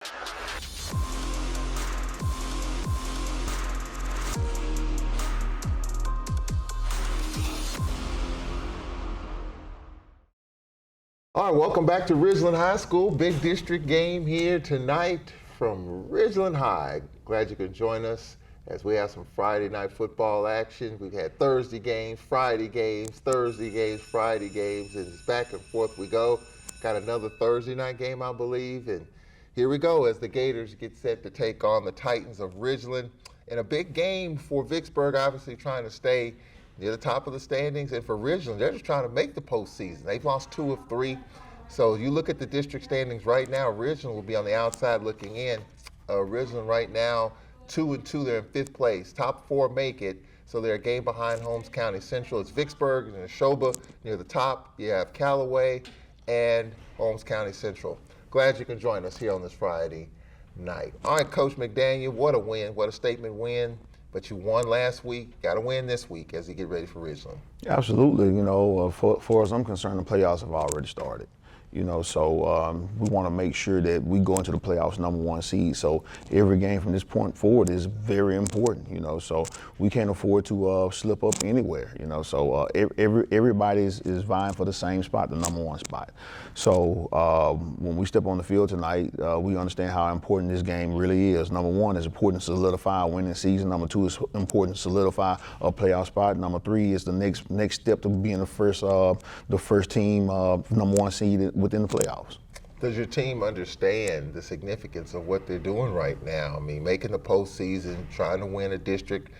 All right, welcome back to Ridgeland High School. Big district game here tonight from Ridgeland High. Glad you could join us as we have some Friday night football action. We've had Thursday games, Friday games, Thursday games, Friday games, and it's back and forth we go. Got another Thursday night game, I believe, and here we go as the Gators get set to take on the Titans of Ridgeland. And a big game for Vicksburg, obviously trying to stay near the top of the standings, and for Ridgeland, they're just trying to make the postseason. They've lost 2 of 3. So you look at the district standings right now, Ridgeland will be on the outside looking in. Ridgeland right now, 2-2, they're in 5th place. Top 4 make it, so they're a game behind Holmes County Central. It's Vicksburg and Neshoba near the top. You have Callaway and Holmes County Central. Glad you can join us here on this Friday night. All right, Coach McDaniel, what a win, what a statement win. But you won last week, got to win this week as you get ready for Ridgeland. Absolutely. You know, for as I'm concerned, the playoffs have already started. You know, so we want to make sure that we go into the playoffs #1 seed. So every game from this point forward is very important. You know, so we can't afford to slip up anywhere. You know, so everybody is vying for the same spot, the #1 spot. So when we step on the field tonight, we understand how important this game really is. #1 is important to solidify a winning season. #2 is important to solidify a playoff spot. #3 is the next step to being the first team #1 seed within the playoffs. Does your team understand the significance of what they're doing right now? I mean, making the postseason, trying to win a district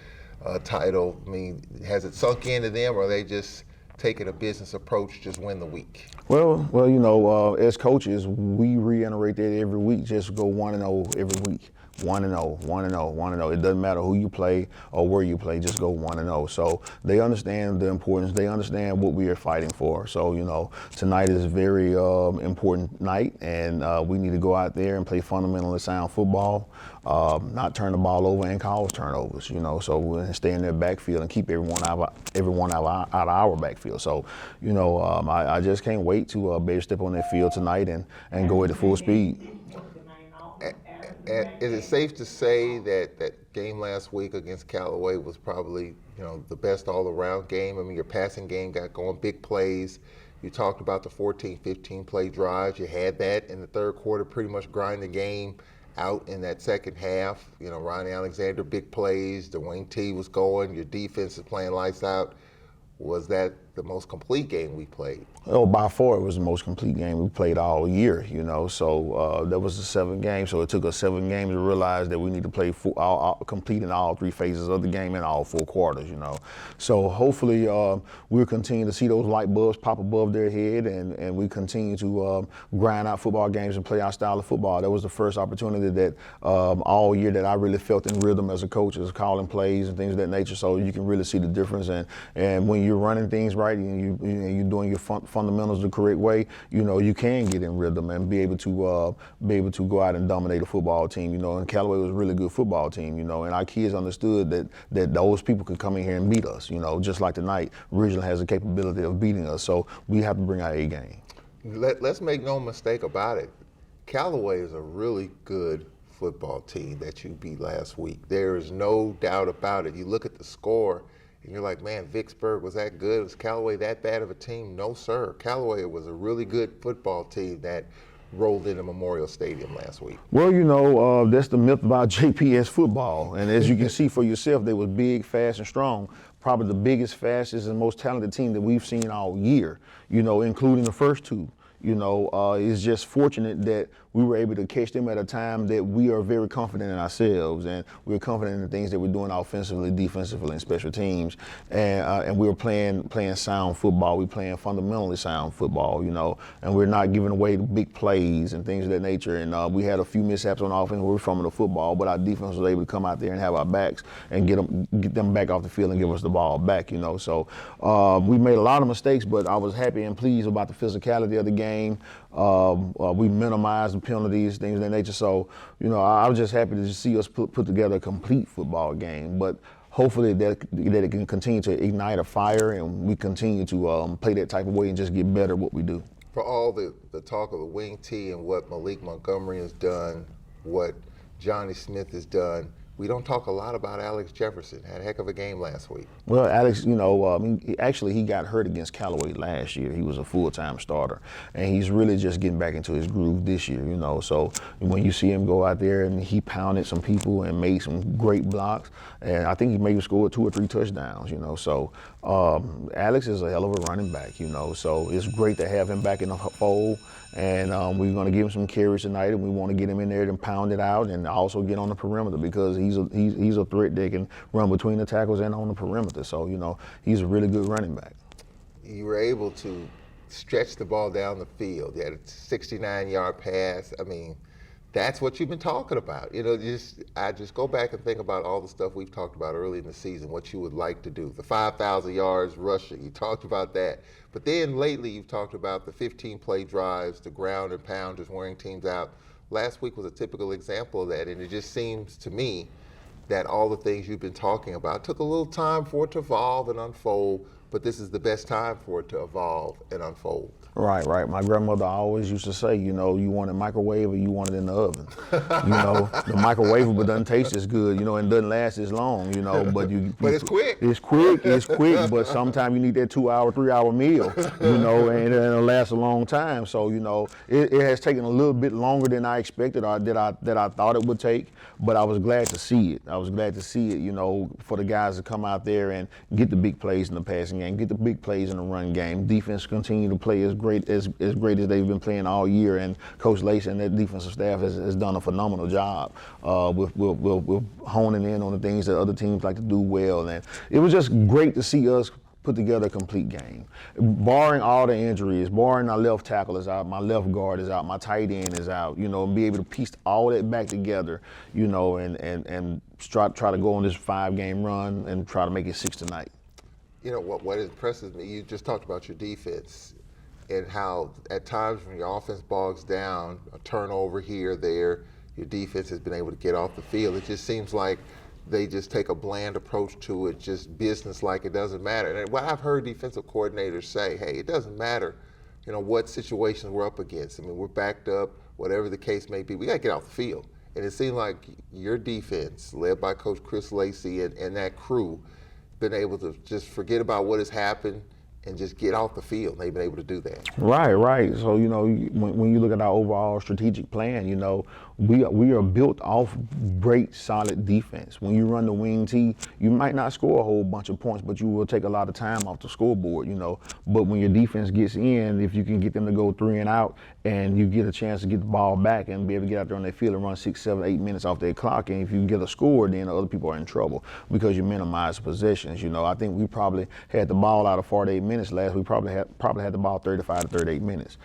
title. I mean, has it sunk into them, or are they just taking a business approach, just win the week? Well, you know, as coaches, we reiterate that every week. Just go 1-0 every week. 1-0, 1-0, 1-0. It doesn't matter who you play or where you play, just go 1-0. So they understand the importance. They understand what we are fighting for. So, you know, tonight is a very important night, and we need to go out there and play fundamentally sound football, not turn the ball over and cause turnovers, you know, so we'll stay in their backfield and keep everyone out of our backfield. So, you know, I just can't wait to be able to step on that field tonight and go at full speed. And is it safe to say that that game last week against Callaway was probably, you know, the best all-around game? I mean, your passing game got going, big plays. You talked about the 14, 15 play drives. You had that in the third quarter, pretty much grind the game out in that second half. You know, Ronnie Alexander, big plays. Dwayne T was going. Your defense is playing lights out. Was that the most complete game we played? Oh, by far it was the most complete game we played all year, you know. So that was the 7 games. So it took us 7 games to realize that we need to play complete in all 3 phases of the game in all 4 quarters, you know. So hopefully we'll continue to see those light bulbs pop above their head, and we continue to grind out football games and play our style of football. That was the first opportunity that all year that I really felt in rhythm as a coach, is calling plays and things of that nature. So you can really see the difference. And when you're running things right and you're doing your fundamentals the correct way, you know, you can get in rhythm and be able to go out and dominate a football team, you know. And Callaway was a really good football team, you know, and our kids understood that those people could come in here and beat us, you know, just like tonight. Ridgeland has the capability of beating us, so we have to bring our A game. Let's make no mistake about it. Callaway is a really good football team that you beat last week. There is no doubt about it. You look at the score, and you're like, man, Vicksburg was that good? Was Callaway that bad of a team? No, sir. Callaway was a really good football team that rolled into Memorial Stadium last week. Well, you know, that's the myth about JPS football. And as you can see for yourself, they were big, fast, and strong. Probably the biggest, fastest, and most talented team that we've seen all year, you know, including the first 2. You know, it's just fortunate that we were able to catch them at a time that we are very confident in ourselves, and we're confident in the things that we're doing offensively, defensively, and special teams. And we were playing sound football. We're playing fundamentally sound football, you know, and we're not giving away the big plays and things of that nature. And we had a few mishaps on offense. We were from the football, but our defense was able to come out there and have our backs and get them back off the field and give us the ball back, you know. So we made a lot of mistakes, but I was happy and pleased about the physicality of the game. We minimized the penalties, things of that nature. So, you know, I was just happy to see us put together a complete football game. But hopefully that it can continue to ignite a fire, and we continue to play that type of way and just get better at what we do. For all the talk of the wing T and what Malik Montgomery has done what Johnny Smith has done. We don't talk a lot about Alex Jefferson. Had a heck of a game last week. Well, Alex, he got hurt against Callaway last year. He was a full-time starter, and he's really just getting back into his groove this year, So when you see him go out there and he pounded some people and made some great blocks, and I think he maybe scored 2 or 3 touchdowns, So Alex is a hell of a running back, So it's great to have him back in the fold. And we're going to give him some carries tonight, and we want to get him in there and pound it out, and also get on the perimeter because he's a threat that can run between the tackles and on the perimeter. So he's a really good running back. You were able to stretch the ball down the field. You had a 69-yard pass. I mean, that's what you've been talking about. I just go back and think about all the stuff we've talked about early in the season, what you would like to do. The 5,000 yards rushing, you talked about that. But then lately you've talked about the 15-play drives, the ground and pound, just wearing teams out. Last week was a typical example of that, and it just seems to me that all the things you've been talking about took a little time for it to evolve and unfold, but this is the best time for it to evolve and unfold. Right. My grandmother always used to say, you want it microwave or you want it in the oven. The microwave doesn't taste as good, and doesn't last as long, but But it's quick. It's quick, but sometimes you need that 2-hour, 3-hour meal, and it'll last a long time. So, it has taken a little bit longer than I expected or that I thought it would take, but I was glad to see it. For the guys to come out there and get the big plays in the passing game, get the big plays in the run game. Defense continue to play as great as they've been playing all year, and Coach Lacey and that defensive staff has done a phenomenal job with honing in on the things that other teams like to do well. And it was just great to see us put together a complete game. Barring all the injuries, barring our left tackle is out, my left guard is out, my tight end is out, and be able to piece all that back together, and try to go on this 5-game run and try to make it 6 tonight. What impresses me, you just talked about your defense and how at times when your offense bogs down, a turnover here, there, your defense has been able to get off the field. It just seems like they just take a bland approach to it, just business-like. It doesn't matter. And what I've heard defensive coordinators say, hey, it doesn't matter, what situations we're up against. I mean, we're backed up, whatever the case may be. We got to get off the field. And it seemed like your defense, led by Coach Chris Lacey and that crew, been able to just forget about what has happened and just get off the field. They've been able to do that. Right. So, when you look at our overall strategic plan, we are built off great, solid defense. When you run the wing T, you might not score a whole bunch of points, but you will take a lot of time off the scoreboard, But when your defense gets in, if you can get them to go 3 and out, and you get a chance to get the ball back and be able to get out there on their field and run 6, 7, 8 minutes off their clock, and if you get a score, then other people are in trouble because you minimize possessions. I think we probably had the ball out of 48 minutes last. We probably had the ball 35 to 38 minutes.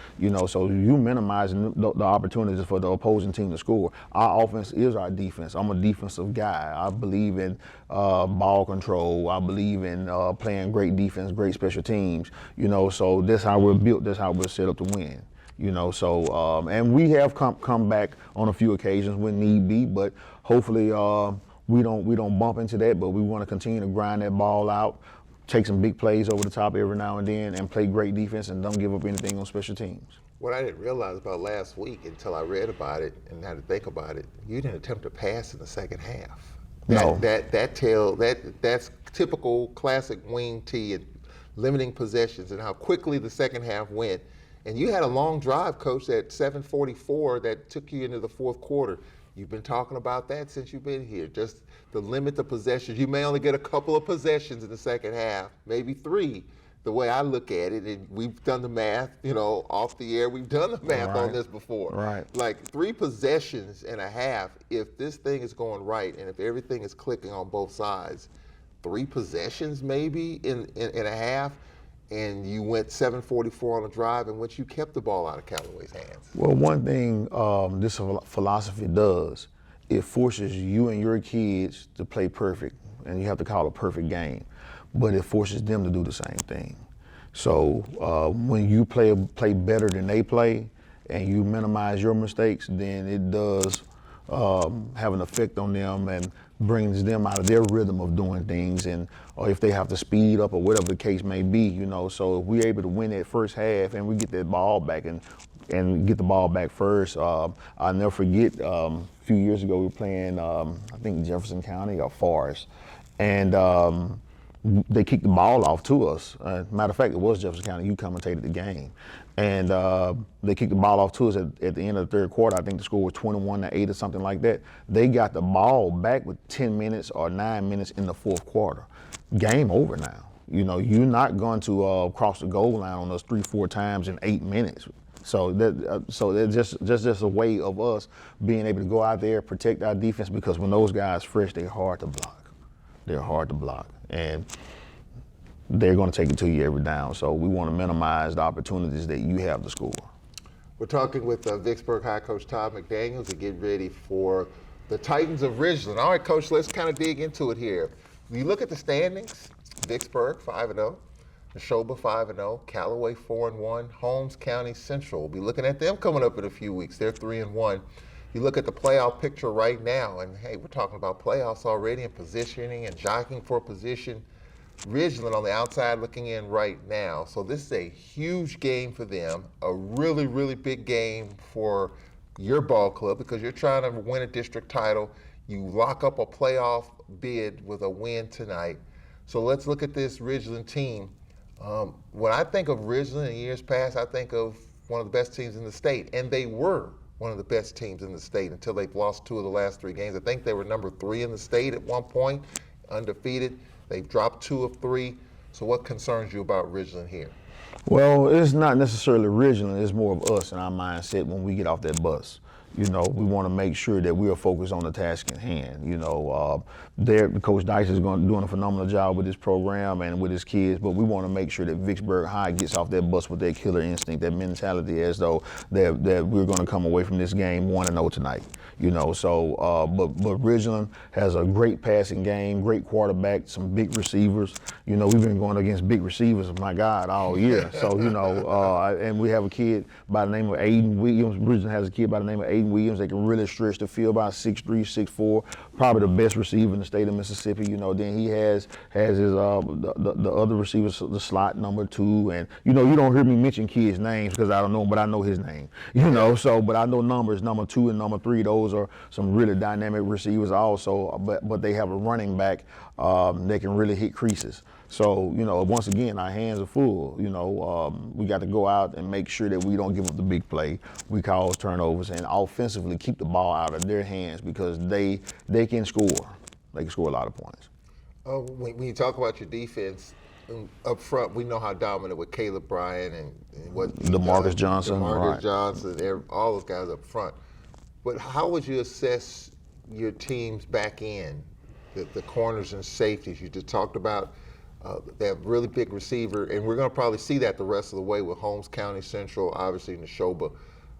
So you minimizing the opportunities for the opposing team to score. Our offense is our defense. I'm a defensive guy. I believe in ball control. I believe in playing great defense, great special teams. So that's how we're built. That's how we're set up to win. And we have come back on a few occasions when need be, but hopefully we don't bump into that. But we want to continue to grind that ball out, take some big plays over the top every now and then, and play great defense and don't give up anything on special teams. What I didn't realize about last week until I read about it and had to think about it, you didn't attempt to pass in the second half. No. That's typical classic wing T and limiting possessions and how quickly the second half went. And you had a long drive, Coach, at 7:44 that took you into the fourth quarter. You've been talking about that since you've been here, just to limit the possessions. You may only get a couple of possessions in the second half, maybe 3, the way I look at it. And we've done the math, off the air. We've done the math on this before. Right. Like 3 possessions and a half, if this thing is going right and if everything is clicking on both sides, 3 possessions maybe in a half, and you went 7:44 on a drive in which you kept the ball out of Callaway's hands. Well, one thing this philosophy does, it forces you and your kids to play perfect, and you have to call a perfect game, but it forces them to do the same thing. So when you play better than they play, and you minimize your mistakes, then it does have an effect on them and brings them out of their rhythm of doing things, and or if they have to speed up or whatever the case may be, So if we're able to win that first half and we get that ball back and get the ball back first, I'll never forget a few years ago we were playing, I think Jefferson County or Forest, and they kicked the ball off to us. Matter of fact, it was Jefferson County. You commentated the game. And they kicked the ball off to us at the end of the third quarter. I think the score was 21-8 or something like that. They got the ball back with 10 minutes or 9 minutes in the fourth quarter. Game over now. You're not going to cross the goal line on us 3-4 times in 8 minutes. So that's just a way of us being able to go out there, protect our defense, because when those guys fresh, they're hard to block. They're hard to block. And they're going to take it to you every down. So we want to minimize the opportunities that you have to score. We're talking with Vicksburg High Coach Todd McDaniel to get ready for the Titans of Ridgeland. All right, Coach, let's kind of dig into it here. When you look at the standings, Vicksburg 5-0, Neshoba 5-0, Callaway 4-1, Holmes County Central. We'll be looking at them coming up in a few weeks. They're 3-1. You look at the playoff picture right now, and hey, we're talking about playoffs already and positioning and jockeying for position. Ridgeland on the outside looking in right now. So this is a huge game for them, a really, really big game for your ball club because you're trying to win a district title. You lock up a playoff bid with a win tonight. So let's look at this Ridgeland team. When I think of Ridgeland in years past, I think of one of the best teams in the state, and they were one of the best teams in the state until they've lost 2 of the last 3 games. I think they were number 3 in the state at one point, undefeated. They've dropped 2 of 3. So what concerns you about Ridgeland here? Well, it's not necessarily Ridgeland. It's more of us and our mindset when we get off that bus. We want to make sure that we are focused on the task at hand. Coach Dice is doing a phenomenal job with this program and with his kids, but we want to make sure that Vicksburg High gets off that bus with that killer instinct, that mentality, as though that we're going to come away from this game 1-0 tonight. But Ridgeland has a great passing game, great quarterback, some big receivers. We've been going against big receivers, my God, all year. So, and we have a kid by the name of Aiden Williams. Ridgeland has a kid by the name of Aiden Williams. They can really stretch the field, about 6'3", 6'4", probably the best receiver in the state of Mississippi. Then he has his the other receivers, the slot number 2, and you don't hear me mention kids' names because I don't know him, but I know his name. But I know numbers, number 2 and number 3. Those are some really dynamic receivers also. But they have a running back that can really hit creases. So, once again, our hands are full. We got to go out and make sure that we don't give up the big play. We cause turnovers and offensively keep the ball out of their hands because they can score. They can score a lot of points. When you talk about your defense, up front, we know how dominant with Caleb Bryan and what DeMarcus Johnson, DeMarcus Johnson, all those guys up front. But how would you assess your team's back end, the corners and safeties? You just talked about they have really big receiver, and we're going to probably see that the rest of the way with Holmes County Central, obviously Neshoba.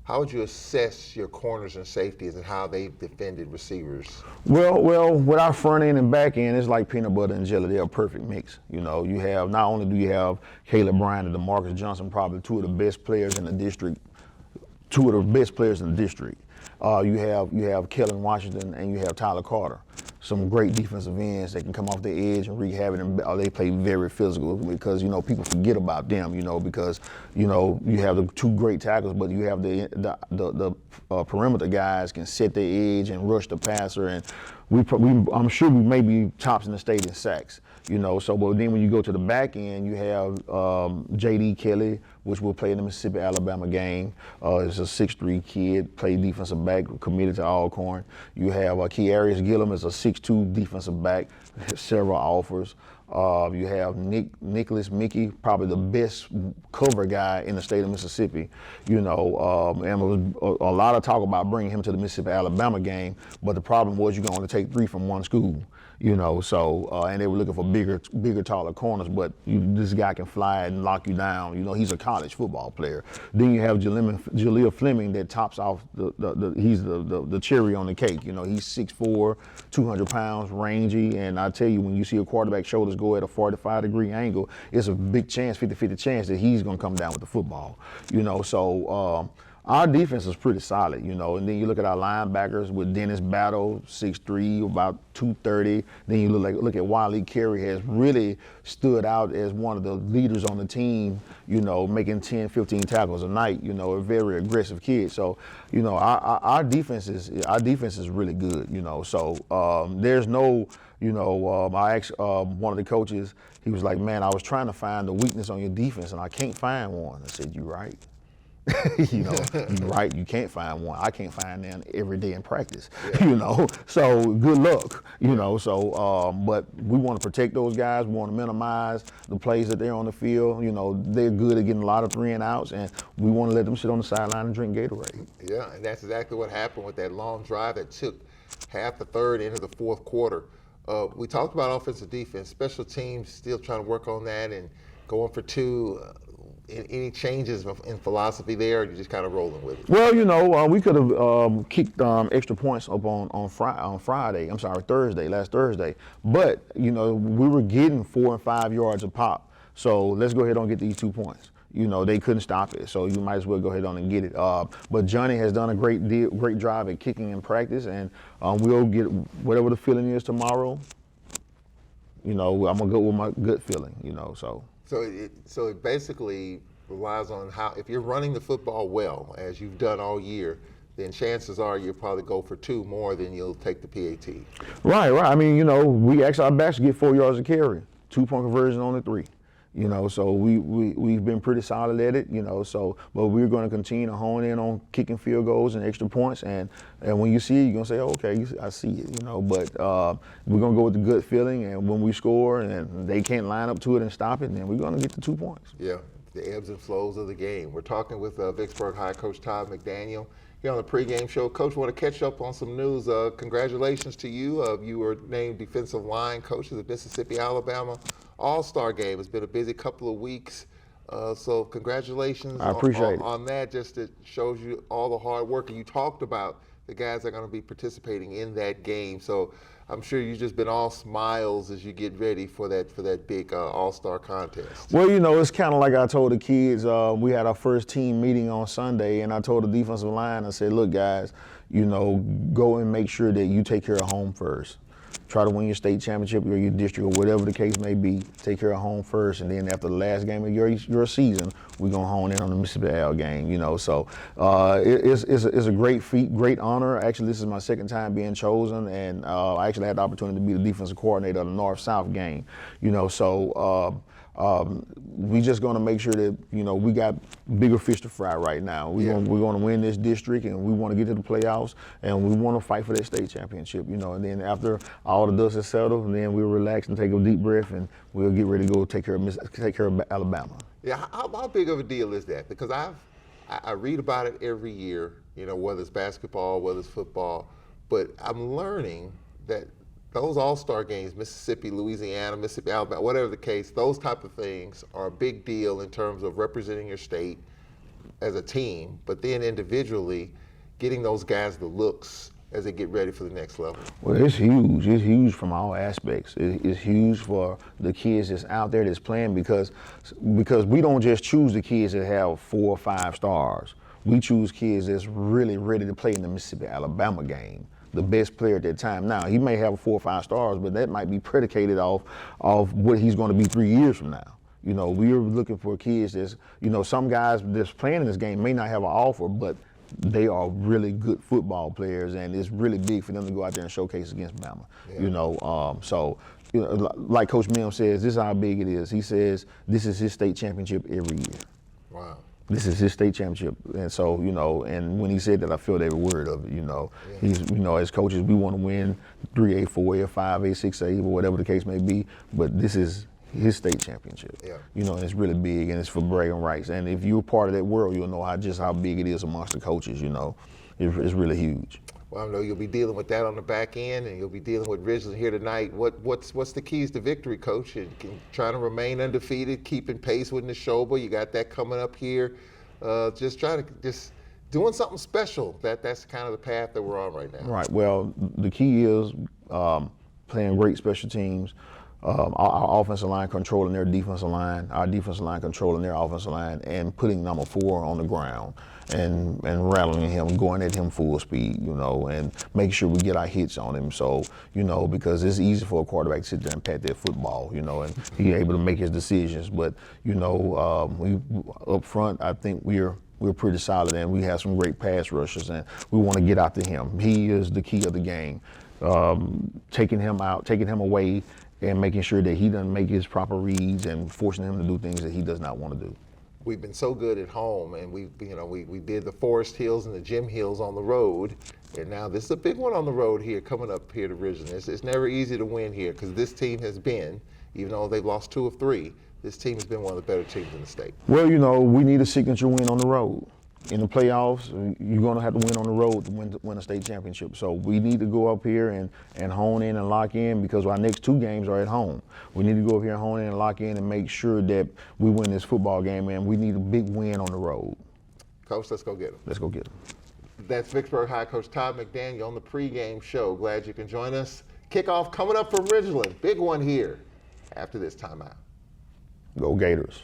How would you assess your corners and safeties and how they've defended receivers? Well, with our front end and back end, it's like peanut butter and jelly. They're a perfect mix. You have, not only do you have Caleb Bryan and DeMarcus Johnson, probably 2 of the best players in the district, You have Kellen Washington and you have Tyler Carter. Some great defensive ends that can come off the edge and wreak havoc, and they play very physical because people forget about them. Because you have the 2 great tackles, but you have the perimeter guys can set the edge and rush the passer, and I'm sure we may be tops in the state in sacks. But then when you go to the back end, you have J.D. Kelly, which will play in the Mississippi-Alabama game. Is a 6'3" kid, played defensive back, committed to Alcorn. You have Kearius Gillum is a 6'2" defensive back, several offers. You have Nicholas Mickey, probably the best cover guy in the state of Mississippi. And there was a lot of talk about bringing him to the Mississippi-Alabama game, but the problem was you're going to take 3 from one school. And they were looking for bigger, taller corners, but this guy can fly and lock you down. He's a college football player. Then you have Jaleel Fleming that tops off he's the cherry on the cake. He's 6'4", 200 pounds, rangy, and I tell you, when you see a quarterback shoulders go at a 45-degree angle, it's a big chance, 50-50 chance that he's going to come down with the football. Our defense is pretty solid, you know, and then you look at our linebackers with Dennis Battle, 6'3", about 230. Then you look at Wiley Carey has really stood out as one of the leaders on the team, you know, making 10, 15 tackles a night, you know, a very aggressive kid. So, you know, our defense is really good, you know. So there's no, you know, I asked one of the coaches, he was like, man, I was trying to find the weakness on your defense and I can't find one. I said, you right. You know, you're right, you can't find one. I can't find them every day in practice, you know. So good luck, you know. So, but we want to protect those guys. We want to minimize the plays that they're on the field. You know, they're good at getting a lot of 3 and outs, and we want to let them sit on the sideline and drink Gatorade. Yeah, and that's exactly what happened with that long drive that took half the third into the fourth quarter. We talked about offensive defense, special teams still trying to work on that and going for 2. Any changes in philosophy there, or you just kind of rolling with it? Well, you know, we could have kicked extra points up on Friday. I'm sorry, last Thursday. But you know, we were getting 4 and 5 yards a pop. So let's go ahead and get these 2 points. You know, they couldn't stop it, so you might as well go ahead on and get it. But Johnny has done a great drive at kicking in practice, and we'll get whatever the feeling is tomorrow. You know, I'm gonna go with my gut feeling. You know, so. So it basically relies on how, if you're running the football well, as you've done all year, then chances are you'll probably go for 2 more than you'll take the PAT. Right. I mean, you know, we asked our backs to get 4 yards of carry, 2-point conversion on the 3. You know, so we've been pretty solid at it, you know, so, but we're going to continue to hone in on kicking field goals and extra points, and when you see it, you're going to say, oh, okay, I see it, you know, but we're going to go with the good feeling, and when we score and they can't line up to it and stop it, then we're going to get the 2 points. Yeah, the ebbs and flows of the game. We're talking with Vicksburg High Coach Todd McDaniel here on the pregame show. Coach, want to catch up on some news. Congratulations to you. You were named defensive line coach of the Mississippi-Alabama All-Star game. It's been a busy couple of weeks, so congratulations I appreciate it. On that. Just it shows you all the hard work, and you talked about the guys that are going to be participating in that game. So I'm sure you've just been all smiles as you get ready for that big All-Star contest. Well, you know, it's kind of like I told the kids. We had our first team meeting on Sunday, and I told the defensive line, I said, look, guys, you know, go and make sure that you take care of home first. Try to win your state championship or your district or whatever the case may be. Take care of home first, and then after the last game of your season, we're gonna hone in on the Mississippi Al game. You know, so it's a great feat, great honor. Actually, this is my 2nd time being chosen, and I actually had the opportunity to be the defensive coordinator of the North-South game. You know, so. We just going to make sure that, you know, we got bigger fish to fry right now. We're going to win this district, and we want to get to the playoffs, and we want to fight for that state championship, you know. And then after all the dust is settled, and then we'll relax and take a deep breath, and we'll get ready to go take care of Alabama. Yeah, how big of a deal is that? Because I read about it every year, you know, whether it's basketball, whether it's football, but I'm learning that those all-star games, Mississippi, Louisiana, Mississippi, Alabama, whatever the case, those type of things are a big deal in terms of representing your state as a team, but then individually getting those guys the looks as they get ready for the next level. Well, it's huge. It's huge from all aspects. It's huge for the kids that's out there that's playing because we don't just choose the kids that have 4 or 5 stars. We choose kids that's really ready to play in the Mississippi-Alabama game. The best player at that time. Now, he may have 4 or 5 stars, but that might be predicated off what he's going to be 3 years from now. You know, we're looking for kids that's, you know, some guys that's playing in this game may not have an offer, but they are really good football players, and it's really big for them to go out there and showcase against Bama. Yeah. You know, so, you know, like Coach Mims says, this is how big it is. He says this is his state championship every year. Wow. This is his state championship, and so, you know, and when he said that, I felt every word of it, you know. Yeah. He's, you know, as coaches, we want to win 3A, 4A, 5A, 6A, or whatever the case may be, but this is his state championship. Yeah. You know, and it's really big, and it's for bragging rights. And if you're part of that world, you'll know how big it is amongst the coaches, you know. It's really huge. Well, I know you'll be dealing with that on the back end, and you'll be dealing with Ridgeland here tonight. What's the keys to victory, Coach? And trying to remain undefeated, keeping pace with Neshoba. You got that coming up here. Just doing something special. That's kind of the path that we're on right now. Right. Well, the key is playing great special teams, our offensive line controlling their defensive line, our defensive line controlling their offensive line, and putting number 4 on the ground and rattling him, going at him full speed, and making sure we get our hits on him. So, because it's easy for a quarterback to sit there and pat that football, and he able to make his decisions. But, we up front, I think we're pretty solid, and we have some great pass rushers, and we want to get after him. He is the key of the game. Taking him out, taking him away, and making sure that he doesn't make his proper reads and forcing him to do things that he does not want to do. We've been so good at home, and we did the Forest Hills and the Gym Hills on the road, and now this is a big one on the road here, coming up here to Ridgeland. It's never easy to win here because this team has been, even though they've lost 2 of 3, this team has been one of the better teams in the state. Well, we need a signature win on the road. In the playoffs, you're going to have to win on the road to win a state championship. So we need to go up here and hone in and lock in, because our next 2 games are at home. We need to go up here and hone in and lock in and make sure that we win this football game, and we need a big win on the road. Coach, let's go get them. Let's go get them. That's Vicksburg High Coach Todd McDaniel on the pregame show. Glad you can join us. Kickoff coming up from Ridgeland. Big one here after this timeout. Go Gators.